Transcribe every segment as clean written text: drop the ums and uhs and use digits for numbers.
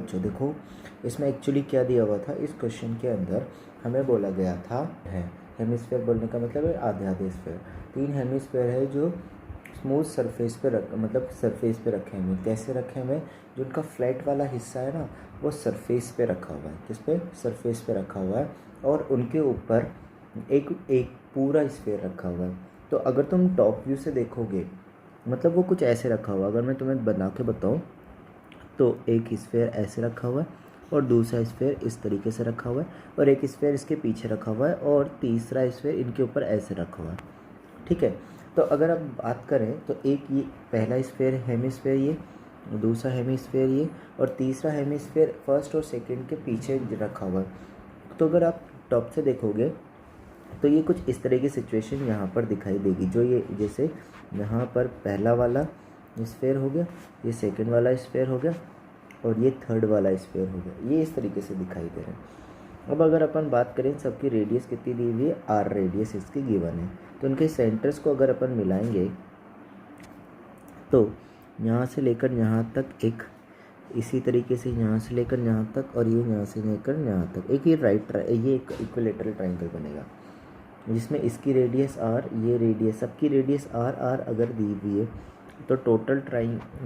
बच्चों देखो, इसमें एक्चुअली क्या दिया हुआ था, इस क्वेश्चन के अंदर हमें बोला गया था है हेमिस्फेयर बोलने का मतलब है आधे आधे स्फेयर। 3 हेमिस्फेयर है जो स्मूथ सरफेस पे मतलब सरफेस पे रखे हुए। कैसे रखे हुए? जो उनका फ्लैट वाला हिस्सा है ना, वो सरफेस पे रखा हुआ है। किस पे? सरफेस पे रखा हुआ है, और उनके ऊपर एक एक पूरा स्फेयर रखा हुआ है। तो अगर तुम टॉप व्यू से देखोगे, मतलब वो कुछ ऐसे रखा हुआ। अगर मैं तुम्हें बना के बताऊँ तो एक स्फेयर ऐसे रखा हुआ है, और दूसरा स्फेयर इस तरीके से रखा हुआ है, और एक स्फेयर इसके पीछे रखा हुआ है, और तीसरा स्फेयर इनके ऊपर ऐसे रखा हुआ है। ठीक है, तो अगर आप बात करें तो एक ये पहला स्फेयर हेमिस्फेयर ये, दूसरा हेमिस्फेयर ये, और तीसरा हेमिस्फेयर फर्स्ट और सेकंड के पीछे रखा हुआ है। तो अगर आप टॉप से देखोगे तो ये कुछ इस तरह की सिचुएशन यहाँ पर दिखाई देगी। जो ये जैसे यहाँ पर पहला वाला स्फेयर हो गया, ये सेकंड वाला स्फेयर हो गया, और ये थर्ड वाला स्फेयर हो गया। ये इस तरीके से दिखाई दे रहा है। अब अगर अपन बात करें सबकी रेडियस कितनी दी हुई है, आर रेडियस इसकी गिवन है। तो उनके सेंटर्स को अगर अपन मिलाएंगे तो यहाँ से लेकर यहाँ तक एक, इसी तरीके से यहाँ से लेकर यहाँ तक, और ये यहाँ से लेकर यहाँ तक एक, ये एक इक्विलेटरल ट्राइंगल बनेगा, जिसमें इसकी रेडियस आर, ये रेडियस, सबकी रेडियस आर आर अगर दी हुई है, तो टोटल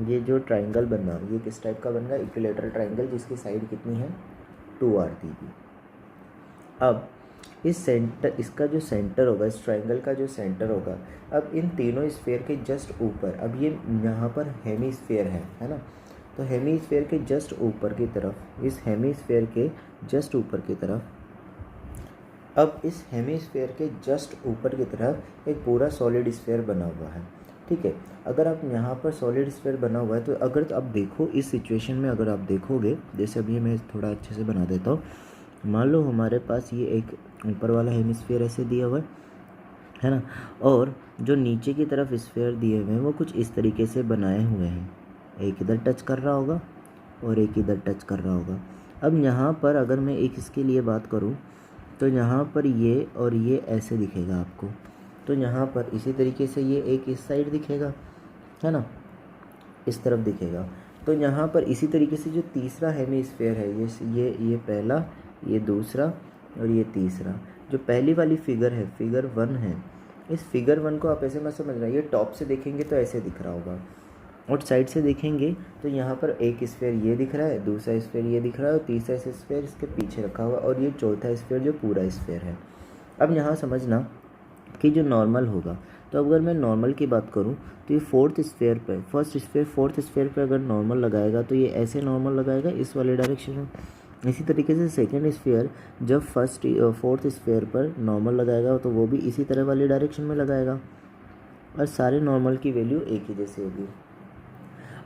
ये जो ट्राइंगल बन रहा है ये किस टाइप का बन रहा है? इक्विलेटरल ट्राइंगल, जिसकी साइड कितनी है? 2r दी हुई। अब इस सेंटर, इसका जो सेंटर होगा, इस ट्राइंगल का जो सेंटर होगा, अब इन तीनों स्फेयर के जस्ट ऊपर, अब ये यहाँ पर हेमिस्फेयर है ना, तो हेमिस्फेयर के जस्ट ऊपर की तरफ, इस हेमिस्फेयर के जस्ट ऊपर की तरफ, अब इस हेमिस्फेयर के जस्ट ऊपर की तरफ एक पूरा सॉलिड स्फेयर बना हुआ है। ठीक है, अगर आप यहाँ पर सॉलिड स्फेयर बना हुआ है, तो अगर तो आप देखो इस सिचुएशन में, अगर आप देखोगे, जैसे अभी मैं थोड़ा अच्छे से बना देता हूँ। मान लो हमारे पास ये एक ऊपर वाला हेमिस्फेयर ऐसे दिया हुआ है ना, और जो नीचे की तरफ स्फेयर दिए हुए हैं वो कुछ इस तरीके से बनाए हुए हैं। एक इधर टच कर रहा होगा और एक इधर टच कर रहा होगा। अब यहाँ पर अगर मैं एक इसके लिए बात करूँ, तो यहाँ पर ये और ये ऐसे दिखेगा आपको। तो यहाँ पर इसी तरीके से ये एक इस साइड दिखेगा, है ना, इस तरफ दिखेगा। तो यहाँ पर इसी तरीके से जो तीसरा हेमिस्फेयर है, ये पहला, ये दूसरा, और ये तीसरा, जो पहली वाली फिगर है, फिगर 1 है, इस फिगर 1 को आप ऐसे मत समझना। ये टॉप से देखेंगे तो ऐसे दिख रहा होगा, और साइड से देखेंगे तो यहाँ पर एक स्फेयर ये दिख रहा है, दूसरा स्फेयर ये दिख रहा है, और तीसरा स्फेयर इसके पीछे रखा हुआ, और ये चौथा स्फेयर जो पूरा स्फेयर है। अब यहाँ समझना कि जो नॉर्मल होगा, तो अगर मैं नॉर्मल की बात करूँ तो ये फोर्थ स्फेयर पे, फर्स्ट स्फेयर फोर्थ स्फेयर पे अगर नॉर्मल लगाएगा तो ये ऐसे नॉर्मल लगाएगा इस वाले डायरेक्शन में। इसी तरीके से सेकेंड स्फेयर जब फोर्थ स्फेयर पर नॉर्मल लगाएगा तो वो भी इसी तरह वाले डायरेक्शन में लगाएगा, और सारे नॉर्मल की वैल्यू एक ही जैसी होगी।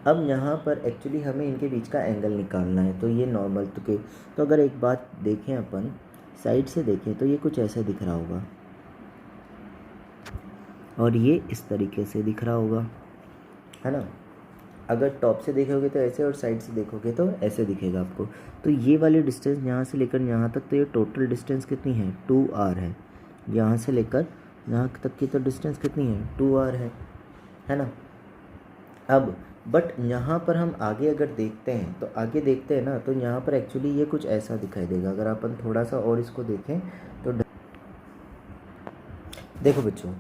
अब यहाँ पर एक्चुअली हमें इनके बीच का एंगल निकालना है, तो ये नॉर्मल तो अगर एक बात देखें अपन, साइड से देखें तो ये कुछ ऐसा दिख रहा होगा, और ये इस तरीके से दिख रहा होगा, है ना। अगर टॉप से देखोगे तो ऐसे, और साइड से देखोगे तो ऐसे दिखेगा आपको। तो ये वाली डिस्टेंस यहाँ से लेकर यहाँ तक, तो ये टोटल डिस्टेंस कितनी है? 2r है। यहाँ से लेकर यहाँ तक की तो डिस्टेंस कितनी है? 2r है ना। अब बट यहाँ पर हम आगे अगर देखते हैं, तो आगे देखते हैं ना, तो यहाँ पर एक्चुअली ये कुछ ऐसा दिखाई देगा। अगर अपन थोड़ा सा और इसको देखें तो देखो बच्चों,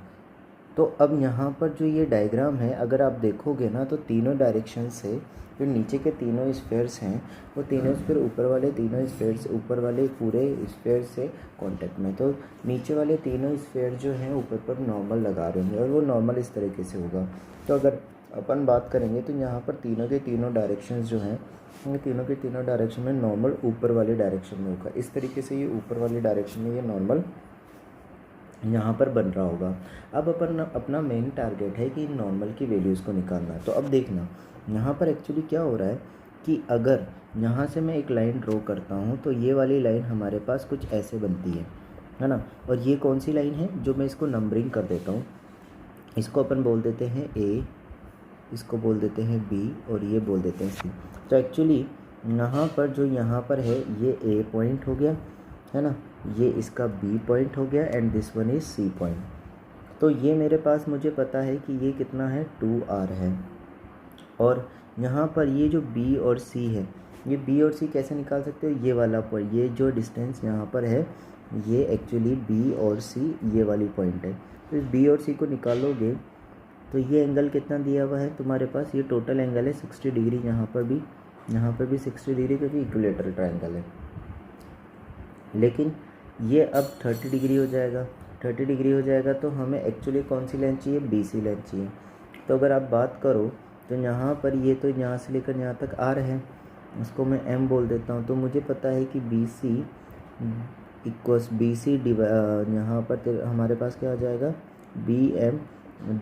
तो अब यहाँ पर जो ये डायग्राम है, अगर आप देखोगे ना, तो तीनों डायरेक्शन से जो नीचे के तीनों स्फेयर्स हैं, वो तीनों स्फेयर ऊपर वाले तीनों स्फेयर्स, ऊपर वाले पूरे स्फेयर से कांटेक्ट में। तो नीचे वाले तीनों स्फेयर जो हैं ऊपर पर नॉर्मल लगा रहे हैं, और वो नॉर्मल इस तरीके से होगा। तो अगर अपन बात करेंगे तो यहाँ पर तीनों के तीनों डायरेक्शंस जो हैं, ये तीनों के तीनों डायरेक्शन में नॉर्मल ऊपर वाले डायरेक्शन में होगा। इस तरीके से ये ऊपर वाले डायरेक्शन में ये नॉर्मल यहाँ पर बन रहा होगा। अब अपन अपना मेन टारगेट है कि नॉर्मल की वैल्यूज़ को निकालना है। तो अब देखना यहाँ पर एक्चुअली क्या हो रहा है कि अगर यहाँ से मैं एक लाइन ड्रॉ करता हूँ, तो ये वाली लाइन हमारे पास कुछ ऐसे बनती है ना। और ये कौन सी लाइन है? जो मैं इसको नंबरिंग कर देता हूँ, इसको अपन बोल देते हैं A, इसको बोल देते हैं B, और ये बोल देते हैं C। तो एक्चुअली यहाँ पर जो यहाँ पर है ये A पॉइंट हो गया, है ना, ये इसका B पॉइंट हो गया, and this one is C point. तो ये मेरे पास, मुझे पता है कि ये कितना है, 2r है। और यहाँ पर ये जो B और C है, ये बी और सी कैसे निकाल सकते हो, ये वाला पॉइंट, ये जो डिस्टेंस यहाँ पर है ये एक्चुअली बी और सी ये वाली पॉइंट है। तो इस बी और सी को निकालोगे तो ये एंगल कितना दिया हुआ है तुम्हारे पास, ये टोटल एंगल है 60 डिग्री, यहाँ पर भी 60 डिग्री क्योंकि इक्विलेटरल ट्रायंगल है। लेकिन ये अब 30 डिग्री हो जाएगा, 30 डिग्री हो जाएगा तो हमें एक्चुअली कौन सी लेंथ चाहिए, बी सी लेंथ चाहिए। तो अगर आप बात करो तो यहाँ पर ये तो यहाँ से लेकर यहाँ तक आर है, उसको मैं एम बोल देता हूँ। तो मुझे पता है कि B C equals B C यहाँ पर हमारे पास क्या हो जाएगा, B M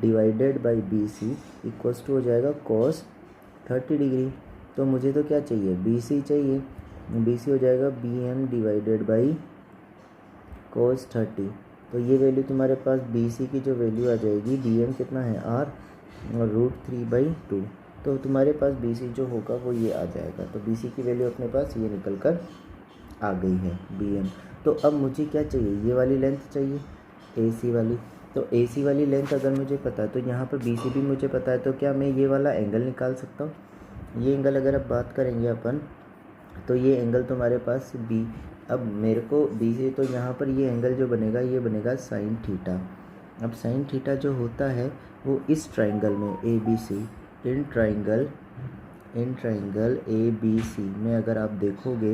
divided by B C equals to हो जाएगा कॉस 30 डिग्री। तो मुझे तो क्या चाहिए, बी सी चाहिए, बी सी हो जाएगा B M divided by cos 30। तो ये वैल्यू तुम्हारे पास बी सी की जो वैल्यू आ जाएगी, बी एम कितना है आर और √3/2। तो तुम्हारे पास बी सी जो होगा वो ये आ जाएगा। तो बी सी की वैल्यू अपने पास ये निकल कर आ गई है बी एम। तो अब मुझे क्या चाहिए, ये वाली लेंथ चाहिए ए सी वाली। तो ए सी वाली लेंथ अगर मुझे पता है तो यहाँ पर बी सी भी मुझे पता है, तो क्या मैं ये वाला एंगल निकाल सकता हूँ। ये एंगल अगर अब बात करेंगे अपन तो ये एंगल तुम्हारे पास बी, अब मेरे को बी से तो यहाँ पर ये एंगल जो बनेगा ये बनेगा साइन थीटा। अब साइन थीटा जो होता है वो इस ट्राइंगल में A B C, in triangle A B C में अगर आप देखोगे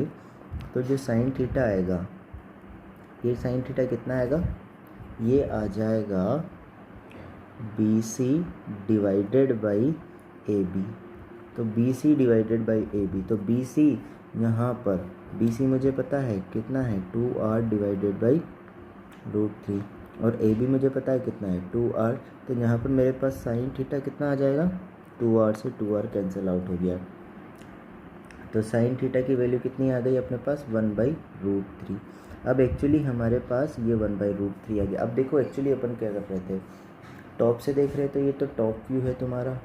तो जो साइन थीटा आएगा, ये साइन थीटा कितना आएगा, ये आ जाएगा B C divided by A B. तो B C divided by A B, तो बी सी यहाँ पर बी सी मुझे पता है कितना है 2r डिवाइडेड बाई √3 और ए बी मुझे पता है कितना है 2r। तो यहाँ पर मेरे पास साइन थीटा कितना आ जाएगा, 2r से 2r कैंसिल आउट हो गया। तो साइन थीटा की वैल्यू कितनी आ गई अपने पास 1/√3। अब एक्चुअली हमारे पास ये 1/√3 आ गया। अब देखो एक्चुअली अपन क्या कर रहे थे, टॉप से देख रहे, तो ये तो टॉप व्यू है तुम्हारा,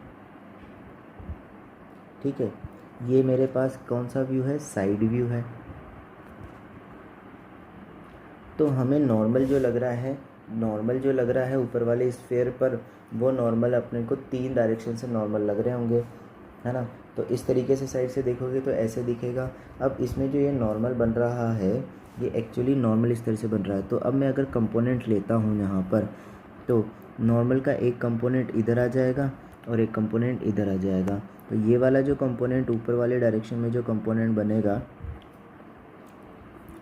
ठीक है। ये मेरे पास कौन सा व्यू है, साइड व्यू है। तो हमें नॉर्मल जो लग रहा है ऊपर वाले स्फेयर पर, वो नॉर्मल अपने को 3 डायरेक्शन से नॉर्मल लग रहे होंगे, है ना। तो इस तरीके से साइड से देखोगे तो ऐसे दिखेगा। अब इसमें जो ये नॉर्मल बन रहा है ये एक्चुअली नॉर्मल इस तरह से बन रहा है। तो अब मैं अगर कंपोनेंट लेता हूँ यहाँ पर, तो नॉर्मल का एक कंपोनेंट इधर आ जाएगा और एक कंपोनेंट इधर आ जाएगा। तो ये वाला जो कंपोनेंट ऊपर वाले डायरेक्शन में जो कंपोनेंट बनेगा,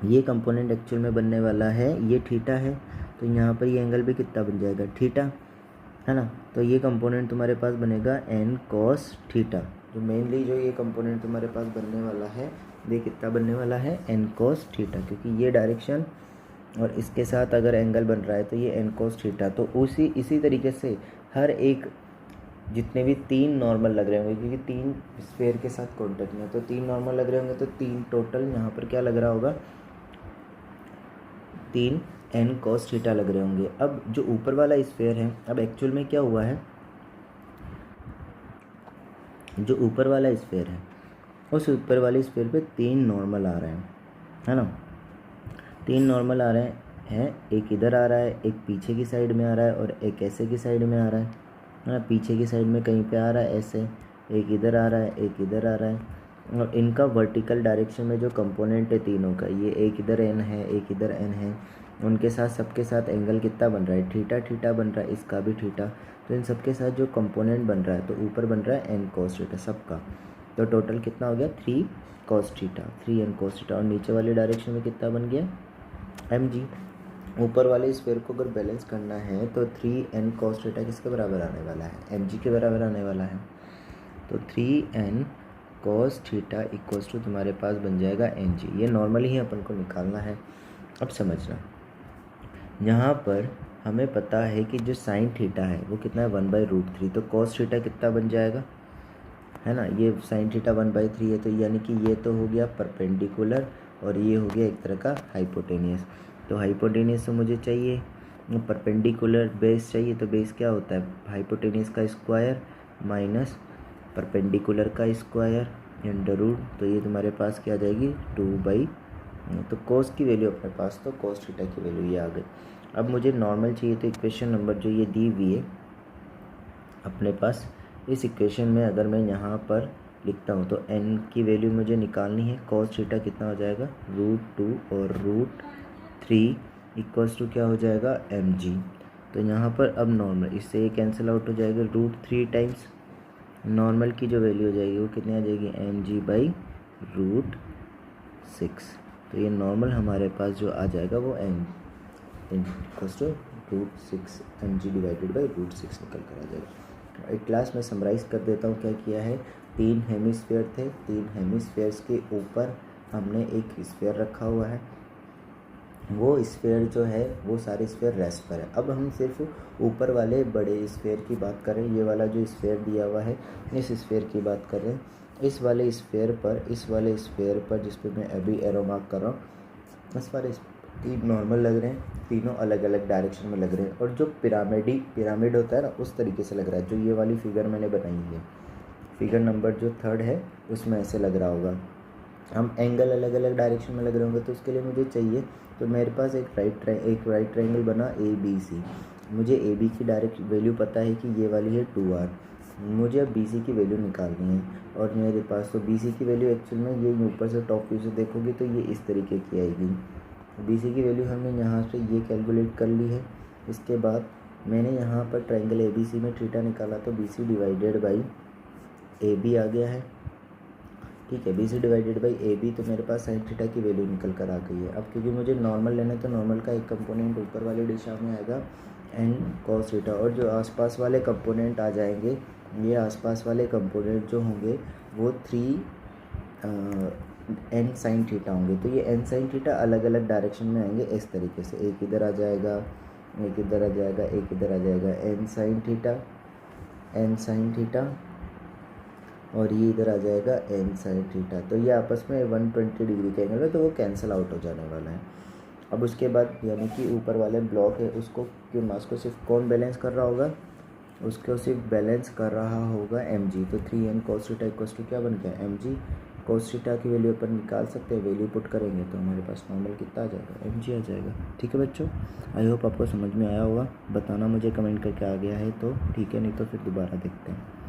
ये कंपोनेंट एक्चुअल में बनने वाला है ये थीटा है। तो यहाँ पर ये एंगल भी कितना बन जाएगा, थीटा, है ना। तो ये कंपोनेंट तुम्हारे पास बनेगा n cos थीटा। जो मेनली जो ये कंपोनेंट तुम्हारे पास बनने वाला है, ये कितना बनने वाला है, n cos थीटा, क्योंकि ये डायरेक्शन और इसके साथ अगर एंगल बन रहा है तो ये n cos थीटा। तो इसी तरीके से हर एक जितने भी 3 नॉर्मल लग रहे होंगे, क्योंकि 3 स्फेयर के साथ कॉन्टेक्ट में, तो 3 नॉर्मल लग रहे होंगे, तो 3 टोटल यहाँ पर क्या लग रहा होगा, 3 n cos थीटा लग रहे होंगे। अब जो ऊपर वाला स्फेयर है, अब एक्चुअल में क्या हुआ है, जो ऊपर वाला स्फेयर है उस ऊपर वाले स्फेयर पे 3 नॉर्मल आ रहे हैं, है ना। 3 नॉर्मल आ रहे हैं, एक इधर आ रहा है, एक पीछे की साइड में आ रहा है और एक ऐसे की साइड में आ रहा है ना। पीछे की साइड में कहीं पे आ रहा है ऐसे, एक इधर आ रहा है, एक इधर आ रहा है। और इनका वर्टिकल डायरेक्शन में जो कंपोनेंट है तीनों का, ये एक इधर n है, एक इधर n है, उनके साथ सबके साथ एंगल कितना बन रहा है, थीटा बन रहा है, इसका भी थीटा। तो इन सबके साथ जो कंपोनेंट बन रहा है, तो ऊपर बन रहा है n cos थीटा सबका। तो टोटल कितना हो गया 3 cos theta, 3n cos theta. और नीचे वाले डायरेक्शन में कितना बन गया mg। ऊपर वाले स्फेयर को अगर बैलेंस करना है तो 3n cos थीटा किसके बराबर आने वाला है, mg के बराबर आने वाला है। तो 3n cos theta equals to तुम्हारे पास बन जाएगा mg। ये नॉर्मली ही अपन को निकालना है। अब समझना, यहाँ पर हमें पता है कि जो साइन थीटा है वो कितना है 1/√3। तो cos थीटा कितना बन जाएगा, है ना। ये साइन थीटा 1/3 है, तो यानी कि ये तो हो गया परपेंडिकुलर और ये हो गया एक तरह का हाइपोटेनियस। तो हाइपोटेनियस तो मुझे चाहिए, परपेंडिकुलर बेस चाहिए। तो बेस क्या होता है, हाइपोटेनियस का स्क्वायर माइनस परपेंडिकुलर का स्क्वायर अंडर रूट। तो ये तुम्हारे पास क्या आ जाएगी 2/, तो cos की वैल्यू अपने पास, तो cos थीटा की वैल्यू ये आ गई। अब मुझे नॉर्मल चाहिए, तो इक्वेशन नंबर जो ये दी हुई है अपने पास, इस इक्वेशन में अगर मैं यहाँ पर लिखता हूँ तो n की वैल्यू मुझे निकालनी है। cos थीटा कितना हो जाएगा, √2 और √3 इक्वल्स टू क्या हो जाएगा, mg। तो यहाँ पर अब नॉर्मल, इससे ये कैंसिल आउट हो जाएगा, √3 टाइम्स नॉर्मल की जो वैल्यू हो जाएगी वो कितनी आ जाएगी, mg/√6। तो ये नॉर्मल हमारे पास जो आ जाएगा वो इक्वल्स टू √6 mg/√6 निकल कर आ जाएगा। एक क्लास में समराइज़ कर देता हूँ क्या किया है। 3 हेमिस्फीयर थे, 3 हेमिस्फीयर्स के ऊपर हमने एक स्फीयर रखा हुआ है। वो स्फीयर जो है वो सारे स्फीयर रेस्ट पर है। अब हम सिर्फ ऊपर वाले बड़े स्फीयर की बात करें, ये वाला जो स्फीयर दिया हुआ है इस स्फीयर की बात कर रहे हैं। इस वाले स्फीयर पर जिस पे मैं अभी एरो मार्क कर रहा हूँ, इस वाले 3 नॉर्मल लग रहे हैं, तीनों अलग अलग डायरेक्शन में लग रहे हैं। और जो पिरामिड होता है ना, उस तरीके से लग रहा है। जो ये वाली फिगर मैंने बनाई है, फिगर नंबर जो 3 है, उसमें ऐसे लग रहा होगा। हम एंगल अलग अलग डायरेक्शन में लग रहे होंगे, तो उसके लिए मुझे चाहिए, तो मेरे पास एक राइट ट्रायंगल बना ABC। मुझे AB की डायरेक्ट वैल्यू पता है कि ये वाली है 2r। मुझे अब BC की वैल्यू निकालनी है। और मेरे पास तो BC की वैल्यू एक्चुअल में ये ऊपर से टॉप व्यू से देखोगे तो ये इस तरीके की आएगी। BC की वैल्यू हमने यहाँ से ये कैलकुलेट कर ली है। इसके बाद मैंने यहाँ पर ट्रायंगल ABC में थीटा निकाला, तो BC डिवाइडेड बाई AB आ गया है। ठीक है, BC डिवाइडेड बाई AB, तो मेरे पास साइन थीटा की वैल्यू निकल कर आ गई है। अब क्योंकि मुझे नॉर्मल लेना है तो नॉर्मल का एक कंपोनेंट ऊपर वाली दिशा में आएगा n cos थीटा, और जो आसपास वाले कंपोनेंट आ जाएंगे, ये आसपास वाले कंपोनेंट जो होंगे वो 3 n साइन थीटा होंगे। तो ये n साइन थीटा अलग अलग डायरेक्शन में आएंगे इस तरीके से, एक इधर आ जाएगा, एक इधर आ जाएगा, एक इधर आ जाएगा, n साइन थीटा, और ये इधर आ जाएगा n साइन थीटा। तो ये आपस में 120 डिग्री के एंगल है, तो वो कैंसिल आउट हो जाने वाला है। अब उसके बाद यानी कि ऊपर वाले ब्लॉक है उसको क्यों ना, उसको सिर्फ कौन बैलेंस कर रहा होगा, उसको सिर्फ बैलेंस कर रहा होगा mg। तो 3n cos theta equals to क्या बन गया, mg। cos थीटा की वैल्यू अपन निकाल सकते हैं, वैल्यू पुट करेंगे तो हमारे पास नॉर्मल कितना आ जाएगा, mg आ जाएगा। ठीक है बच्चों, आई होप आपको समझ में आया होगा। बताना मुझे कमेंट करके आ गया है तो ठीक है, नहीं तो फिर दोबारा देखते हैं।